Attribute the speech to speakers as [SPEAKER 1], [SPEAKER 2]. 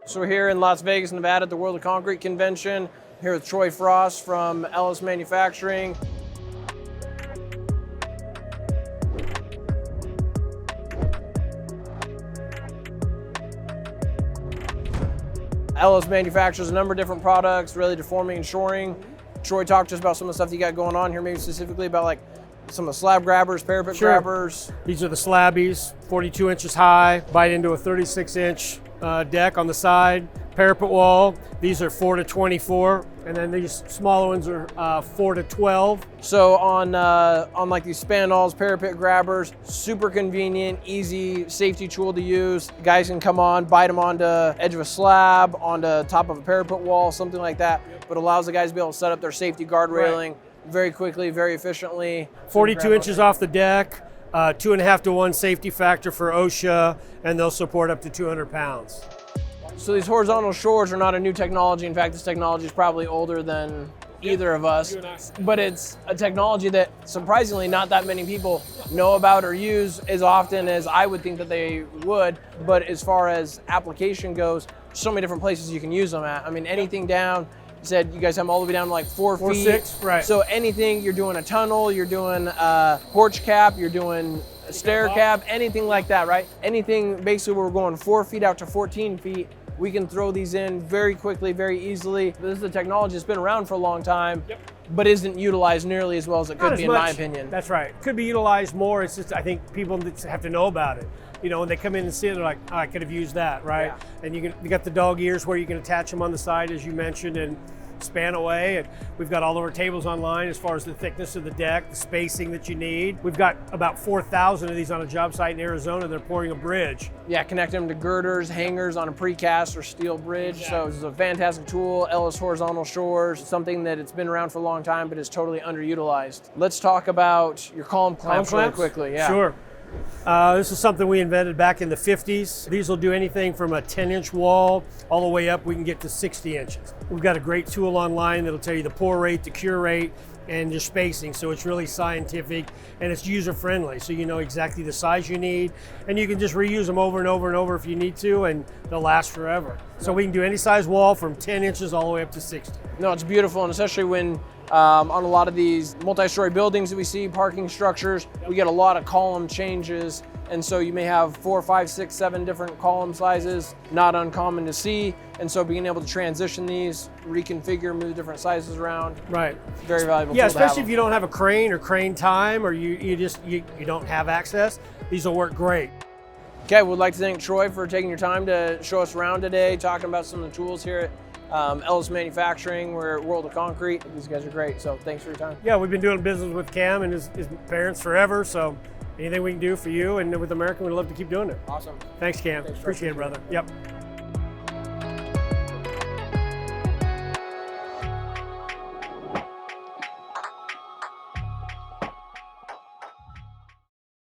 [SPEAKER 1] So we're here in Las Vegas, Nevada at the World of Concrete Convention, here with Troy Frost from Ellis Manufacturing. Ellis manufactures a number of different products related to forming and shoring. Troy, talk to us about some of the stuff you got going on here, maybe specifically about like some of the slab grabbers, parapet grabbers.
[SPEAKER 2] These are the slabbies, 42 inches high, bite into a 36-inch deck on the side, parapet wall. These are 4 to 24, and then these smaller ones are 4 to 12.
[SPEAKER 1] So on like these spandals, parapet grabbers, super convenient, easy safety tool to use. Guys can come on, bite them onto edge of a slab, onto top of a parapet wall, something like that, but allows the guys to be able to set up their safety guard railing very quickly, very efficiently.
[SPEAKER 2] 42 inches off the deck, 2.5 to 1 safety factor for OSHA, and they'll support up to 200 pounds.
[SPEAKER 1] So these horizontal shores are not a new technology. In fact, this technology is probably older than either of us, but it's a technology that surprisingly not that many people know about or use as often as I would think that they would. But as far as application goes, so many different places you can use them at. I mean, anything down, you said you guys have them all the way down to like 4 feet.
[SPEAKER 2] 6, right.
[SPEAKER 1] So anything, you're doing a tunnel, you're doing a porch cap, you're doing a stair cap, anything like that, right? Anything basically where we're going 4 feet out to 14 feet, we can throw these in very quickly, very easily. This is a technology that's been around for a long time, but isn't utilized nearly as well as it could be, in my opinion.
[SPEAKER 2] That's right. Could be utilized more. It's just, I think people have to know about it. You know, when they come in and see it, they're like, oh, I could have used that, right?
[SPEAKER 1] Yeah.
[SPEAKER 2] And you got the dog ears where you can attach them on the side, as you mentioned, and span away. And we've got all of our tables online as far as the thickness of the deck, the spacing that you need. We've got about 4,000 of these on a job site in Arizona. They're pouring a bridge.
[SPEAKER 1] Yeah, connect them to girders, hangers on a precast or steel bridge.
[SPEAKER 2] Exactly.
[SPEAKER 1] So this is a fantastic tool. Ellis horizontal shores, something that it's been around for a long time, but is totally underutilized. Let's talk about your column clamps really quickly. Yeah.
[SPEAKER 2] Sure. This is something we invented back in the 50s. These will do anything from a 10-inch wall all the way up. We can get to 60 inches. We've got a great tool online that'll tell you the pour rate, the cure rate, and your spacing. So it's really scientific and it's user-friendly. So you know exactly the size you need, and you can just reuse them over and over and over if you need to, and they'll last forever. So we can do any size wall from 10 inches all the way up to 60.
[SPEAKER 1] No, it's beautiful, and especially when on a lot of these multi-story buildings that we see, parking structures, we get a lot of column changes. And so you may have 4, 5, 6, 7 different column sizes, not uncommon to see. And so being able to transition these, reconfigure, move different sizes around,
[SPEAKER 2] right?
[SPEAKER 1] Very valuable.
[SPEAKER 2] Yeah,
[SPEAKER 1] tool to have
[SPEAKER 2] especially if you don't have a crane or crane time, or you don't have access. These will work great.
[SPEAKER 1] Okay, we'd like to thank Troy for taking your time to show us around today, talking about some of the tools here at Ellis Manufacturing. We're at World of Concrete. These guys are great, so thanks for your time.
[SPEAKER 2] Yeah, we've been doing business with Cam and his parents forever, so anything we can do for you and with American, we'd love to keep doing it.
[SPEAKER 1] Awesome.
[SPEAKER 2] Thanks, Cam. Appreciate it, brother. Yep.